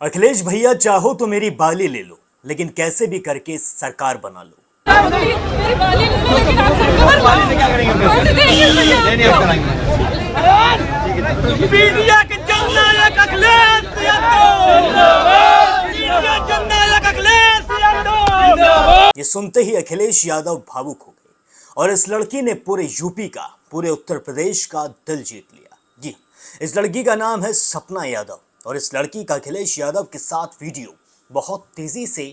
अखिलेश भैया चाहो तो मेरी बाली ले लो, लेकिन कैसे भी करके सरकार बना लो। मेरी बाली ले लो, लेकिन आप सरकार बाली से क्या करेंगे? नहीं आप कराएंगे। मीडिया के जननायक अखिलेश यादव, मीडिया जननायक अखिलेश यादव। ये सुनते ही अखिलेश यादव भावुक हो गए और इस लड़की ने पूरे यूपी का, पूरे उत्तर प्रदेश का दिल जीत लिया। जी, इस लड़की का नाम है सपना यादव और इस लड़की का अखिलेश यादव के साथ वीडियो बहुत तेजी से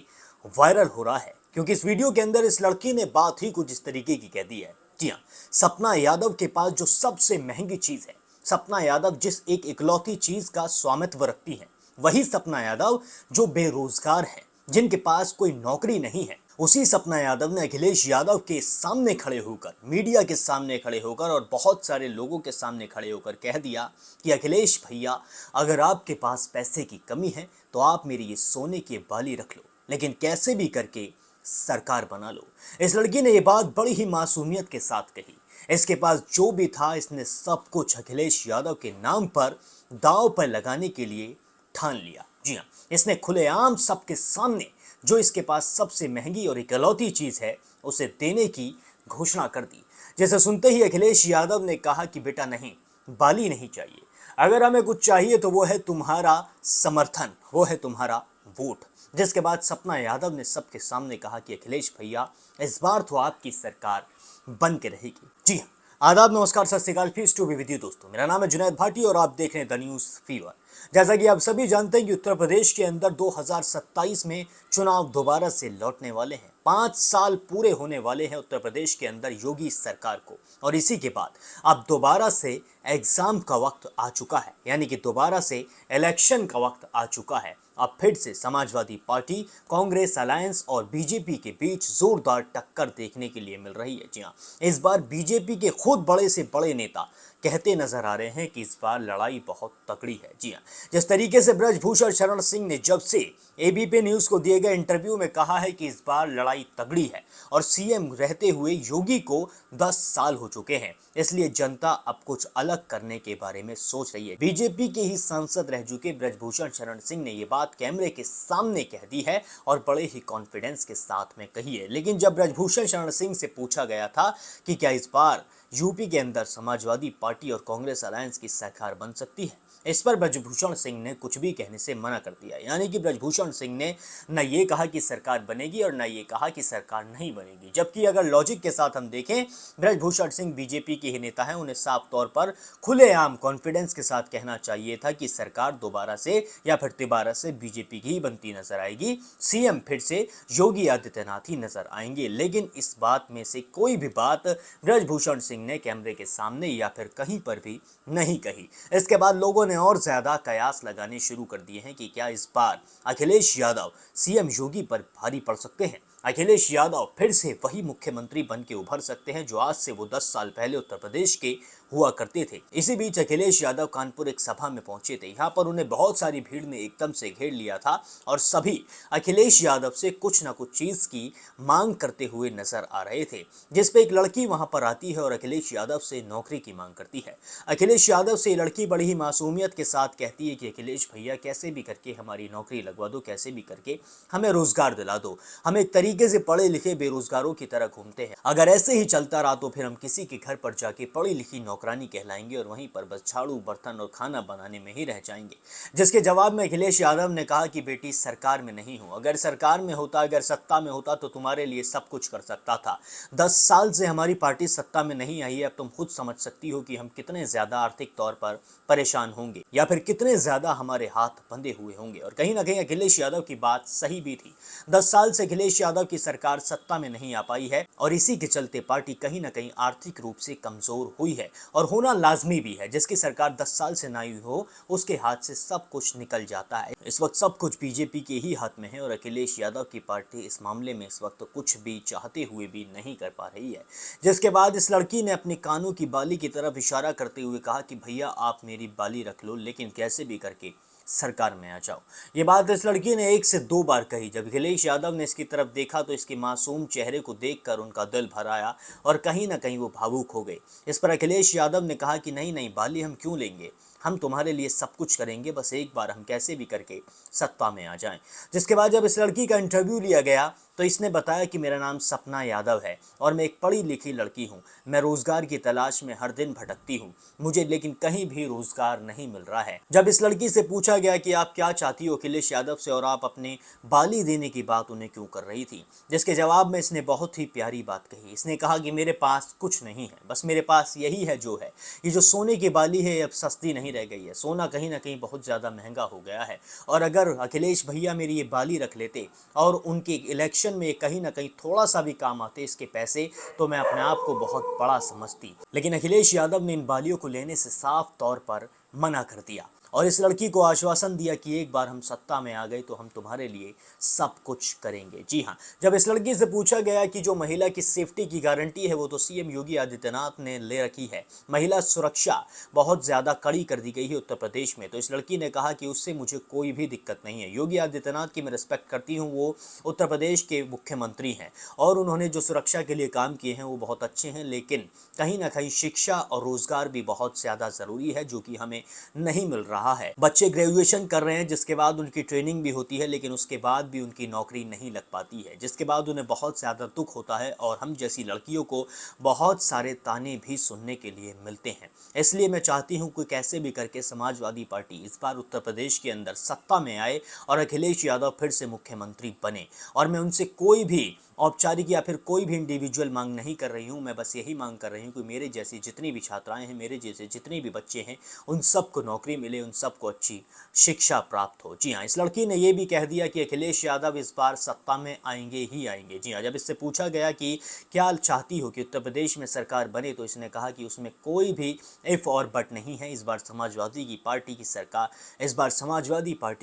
वायरल हो रहा है, क्योंकि इस वीडियो के अंदर इस लड़की ने बात ही कुछ इस तरीके की कह दी है। जी हाँ, सपना यादव के पास जो सबसे महंगी चीज है, सपना यादव जिस एक इकलौती चीज का स्वामित्व रखती है, वही सपना यादव जो बेरोजगार है, जिनके पास कोई नौकरी नहीं है, उसी सपना यादव ने अखिलेश यादव के सामने खड़े होकर, मीडिया के सामने खड़े होकर और बहुत सारे लोगों के सामने खड़े होकर कह दिया कि अखिलेश भैया, अगर आपके पास पैसे की कमी है तो आप मेरी ये सोने की बाली रख लो, लेकिन कैसे भी करके सरकार बना लो। इस लड़की ने ये बात बड़ी ही मासूमियत के साथ कही। इसके पास जो भी था, इसने सब कुछ अखिलेश यादव के नाम पर दांव पर लगाने के लिए ठान लिया। जी हाँ, इसने खुलेआम सबके सामने जो इसके पास सबसे महंगी और इकलौती चीज है, उसे देने की घोषणा कर दी। जैसे सुनते ही अखिलेश यादव ने कहा कि बेटा नहीं, बाली नहीं चाहिए, अगर हमें कुछ चाहिए तो वो है तुम्हारा समर्थन, वो है तुम्हारा वोट। जिसके बाद सपना यादव ने सबके सामने कहा कि अखिलेश भैया, इस बार तो आपकी सरकार बन के रहेगी। जी हाँ, आदाब, नमस्कार, Sat Sri Akal, peace to be with you दोस्तों। मेरा नाम है जुनैद भाटी और आप देख रहे हैं द न्यूज फीवर। जैसा कि आप सभी जानते हैं कि उत्तर प्रदेश के अंदर 2027 में चुनाव दोबारा से लौटने वाले हैं। 5 साल पूरे होने वाले हैं उत्तर प्रदेश के अंदर योगी सरकार को, और इसी के बाद अब दोबारा से एग्जाम का वक्त आ चुका है, यानी कि दोबारा से इलेक्शन का वक्त आ चुका है। अब फिर से समाजवादी पार्टी, कांग्रेस अलायंस और बीजेपी के बीच जोरदार टक्कर देखने के लिए मिल रही है। जी हाँ, इस बार बीजेपी के खुद बड़े से बड़े नेता कहते नजर आ रहे हैं कि इस बार लड़ाई बहुत तगड़ी है। जी हाँ, जिस तरीके से ब्रजभूषण शरण सिंह ने जब से एबीपी न्यूज को दिए गए इंटरव्यू में कहा है कि इस बार लड़ाई तगड़ी है और सीएम रहते हुए योगी को 10 साल हो चुके हैं, इसलिए जनता अब कुछ अलग करने के बारे में सोच रही है। बीजेपी के ही सांसद रह चुके ब्रजभूषण शरण सिंह ने ये बात कैमरे के सामने कह दी है और बड़े ही कॉन्फिडेंस के साथ में कही है। लेकिन जब ब्रजभूषण शरण सिंह से पूछा गया था कि क्या इस बार यूपी के अंदर समाजवादी पार्टी और कांग्रेस अलायंस की सरकार बन सकती है, इस पर ब्रजभूषण सिंह ने कुछ भी कहने से मना कर दिया। यानी कि ब्रजभूषण सिंह ने न ये कहा कि सरकार बनेगी और न ये कहा कि सरकार नहीं बनेगी। जबकि अगर लॉजिक के साथ हम देखें, ब्रजभूषण सिंह बीजेपी के ही नेता हैं, उन्हें साफ तौर पर खुलेआम कॉन्फिडेंस के साथ कहना चाहिए था कि सरकार दोबारा से या फिर तिबारा से बीजेपी की ही बनती नजर आएगी, सीएम फिर से योगी आदित्यनाथ ही नजर आएंगे। लेकिन इस बात में से कोई भी बात ब्रजभूषण सिंह ने कैमरे के सामने या फिर कहीं पर भी नहीं कही। इसके बाद लोगों ने और ज्यादा कयास लगाने शुरू कर दिए हैं कि क्या इस बार अखिलेश यादव सीएम योगी पर भारी पड़ सकते हैं, अखिलेश यादव फिर से वही मुख्यमंत्री बन के उभर सकते हैं जो आज से वो 10 साल पहले उत्तर प्रदेश के हुआ करते थे। इसी बीच अखिलेश यादव कानपुर एक सभा में पहुंचे थे। यहाँ पर उन्हें बहुत सारी भीड़ ने एकदम से घेर लिया था और सभी अखिलेश यादव से कुछ ना कुछ चीज की मांग करते हुए नजर आ रहे थे, जिसपे एक लड़की वहां पर आती है और अखिलेश यादव से नौकरी की मांग करती है। अखिलेश यादव से लड़की बड़ी ही मासूमियत के साथ कहती है कि अखिलेश भैया, कैसे भी करके हमारी नौकरी लगवा दो, कैसे भी करके हमें रोजगार दिला दो, हम एक तरीके से पढ़े लिखे बेरोजगारों की तरह घूमते हैं, अगर ऐसे ही चलता रहा तो फिर हम किसी के घर पर जाके पढ़ी लिखी नौकरानी कहलाएंगे और वहीं पर बस झाड़ू बर्तन और खाना बनाने में ही रह जाएंगे। जिसके जवाब में अखिलेश यादव ने कहा कि बेटी, सरकार में नहीं हूं, अगर सरकार में होता, अगर सत्ता में होता तो तुम्हारे लिए सब कुछ कर सकता था। 10 साल से हमारी पार्टी सत्ता में नहीं आई है, अब तुम खुद समझ सकती हो कि हम कितने ज्यादा आर्थिक तौर पर परेशान होंगे या फिर कितने ज्यादा हमारे हाथ बंधे हुए होंगे। और कहीं ना कहीं अखिलेश यादव की बात सही भी थी। 10 साल से अखिलेश यादव की सरकार सत्ता में नहीं आ पाई है और इसी के चलते पार्टी कहीं ना कहीं आर्थिक रूप से कमजोर हुई है और होना लाजमी भी है। जिसकी सरकार 10 साल से ना हुई हो, उसके हाथ से सब कुछ निकल जाता है। इस वक्त सब कुछ बीजेपी के ही हाथ में है और अखिलेश यादव की पार्टी इस मामले में इस वक्त कुछ भी चाहते हुए भी नहीं कर पा रही है। जिसके बाद इस लड़की ने अपने कानों की बाली की तरफ इशारा करते हुए कहा कि भैया, आप मेरी बाली रख लो, लेकिन कैसे भी करके सरकार में आ जाओ। ये बात इस लड़की ने 1 से 2 बार कही। जब अखिलेश यादव ने इसकी तरफ देखा तो इसके मासूम चेहरे को देखकर उनका दिल भर आया और कहीं ना कहीं वो भावुक हो गए। इस पर अखिलेश यादव ने कहा कि नहीं नहीं, बाली हम क्यों लेंगे, हम तुम्हारे लिए सब कुछ करेंगे, बस एक बार हम कैसे भी करके सत्ता में आ जाएं। जिसके बाद जब इस लड़की का इंटरव्यू लिया गया तो इसने बताया कि मेरा नाम सपना यादव है और मैं एक पढ़ी लिखी लड़की हूं। मैं रोजगार की तलाश में हर दिन भटकती हूं, मुझे लेकिन कहीं भी रोजगार नहीं मिल रहा है। जब इस लड़की से पूछा गया कि आप क्या चाहती हो अखिलेश यादव से और आप अपने बाली देने की बात उन्हें क्यों कर रही थी, जिसके जवाब में इसने बहुत ही प्यारी बात कही। इसने कहा कि मेरे पास कुछ नहीं है, बस मेरे पास यही है जो है। ये जो सोने की बाली है अब सस्ती नहीं रह गई है, सोना कहीं ना कहीं बहुत ज़्यादा महंगा हो गया है। और अगर अखिलेश भैया मेरी ये बाली रख लेते और उनके इलेक्शन में कहीं ना कहीं थोड़ा सा भी काम आते इसके पैसे, तो मैं अपने आप को बहुत बड़ा समझती। लेकिन अखिलेश यादव ने इन बालियों को लेने से साफ तौर पर मना कर दिया और इस लड़की को आश्वासन दिया कि एक बार हम सत्ता में आ गए तो हम तुम्हारे लिए सब कुछ करेंगे। जी हाँ, जब इस लड़की से पूछा गया कि जो महिला की सेफ्टी की गारंटी है वो तो सीएम योगी आदित्यनाथ ने ले रखी है, महिला सुरक्षा बहुत ज़्यादा कड़ी कर दी गई है उत्तर प्रदेश में, तो इस लड़की ने कहा कि उससे मुझे कोई भी दिक्कत नहीं है। योगी आदित्यनाथ की मैं रिस्पेक्ट करती हूँ, वो उत्तर प्रदेश के मुख्यमंत्री हैं और उन्होंने जो सुरक्षा के लिए काम किए हैं वो बहुत अच्छे हैं, लेकिन कहीं ना कहीं शिक्षा और रोजगार भी बहुत ज़्यादा ज़रूरी है जो कि हमें नहीं मिल रहा है। बच्चे ग्रेजुएशन कर रहे हैं जिसके बाद उनकी ट्रेनिंग भी होती है, लेकिन उसके बाद भी उनकी नौकरी नहीं लग पाती है, जिसके बाद उन्हें बहुत ज़्यादा दुख होता है और हम जैसी लड़कियों को बहुत सारे ताने भी सुनने के लिए मिलते हैं। इसलिए मैं चाहती हूँ कि कैसे भी करके समाजवादी पार्टी इस बार उत्तर प्रदेश के अंदर सत्ता में आए और अखिलेश यादव फिर से मुख्यमंत्री बने। और मैं उनसे कोई भी औपचारिक या फिर कोई भी इंडिविजुअल मांग नहीं कर रही हूँ, मैं बस यही मांग कर रही हूँ कि मेरे जैसी जितनी भी छात्राएं हैं, मेरे जैसे जितने भी बच्चे हैं, उन सबको नौकरी मिले, उन सबको अच्छी शिक्षा प्राप्त हो। जी हाँ, इस लड़की ने ये भी कह दिया कि अखिलेश यादव इस बार सत्ता में आएंगे ही आएंगे। जी हाँ, जब इससे पूछा गया कि क्या चाहती हो कि उत्तर प्रदेश में सरकार बने, तो इसने कहा कि उसमें कोई भी इफ और बट नहीं है। इस बार समाजवादी पार्टी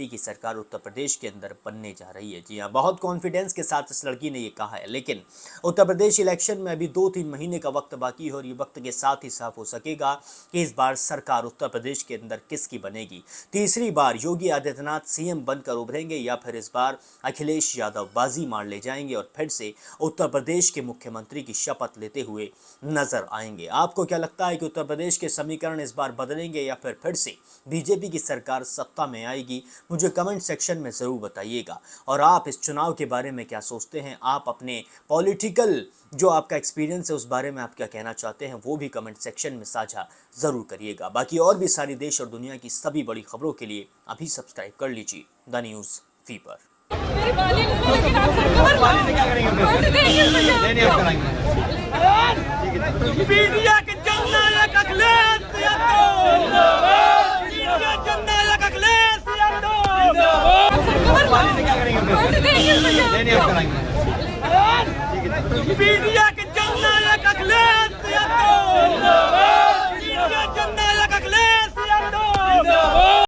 की सरकार उत्तर प्रदेश के अंदर बनने जा रही है। जी हाँ, बहुत कॉन्फिडेंस के साथ इस लड़की ने ये कहा है। लेकिन उत्तर प्रदेश इलेक्शन में अभी 2-3 महीने का वक्त बाकी है और ये वक्त के साथ ही साफ हो सकेगा कि इस बार सरकार उत्तर प्रदेश के अंदर किसकी बनेगी। तीसरी बार योगी आदित्यनाथ सीएम बनकर उभरेंगे या फिर इस बार अखिलेश यादव बाजी मार ले जाएंगे और फिर से उत्तर प्रदेश के मुख्यमंत्री की शपथ लेते हुए नजर आएंगे। आपको क्या लगता है कि उत्तर प्रदेश के समीकरण इस बार बदलेंगे या फिर से बीजेपी की सरकार सत्ता में आएगी? मुझे कमेंट सेक्शन में ज़रूर बताइएगा। और आप इस चुनाव के बारे में क्या सोचते हैं? आप अपने पॉलिटिकल जो आपका एक्सपीरियंस है उस बारे में आप क्या कहना चाहते हैं वो भी कमेंट सेक्शन में साझा ज़रूर करिएगा। बाकी और भी सारी देश और दुनिया की सभी बड़ी खबरों के लिए अभी सब्सक्राइब कर लीजिए द न्यूज़ फीवर। मेरी बाली ले लो, लेकिन आप सरकार बाली से क्या करेंगे? वोट देंगे मुझे। नहीं आप कराएंगे। मीडिया के जननायक अखिलेश यादव जिंदाबाद, मीडिया जननायक अखिलेश यादव जिंदाबाद। बाली से क्या करेंगे? वोट देंगे मुझे। नहीं आप कराएंगे। मीडिया के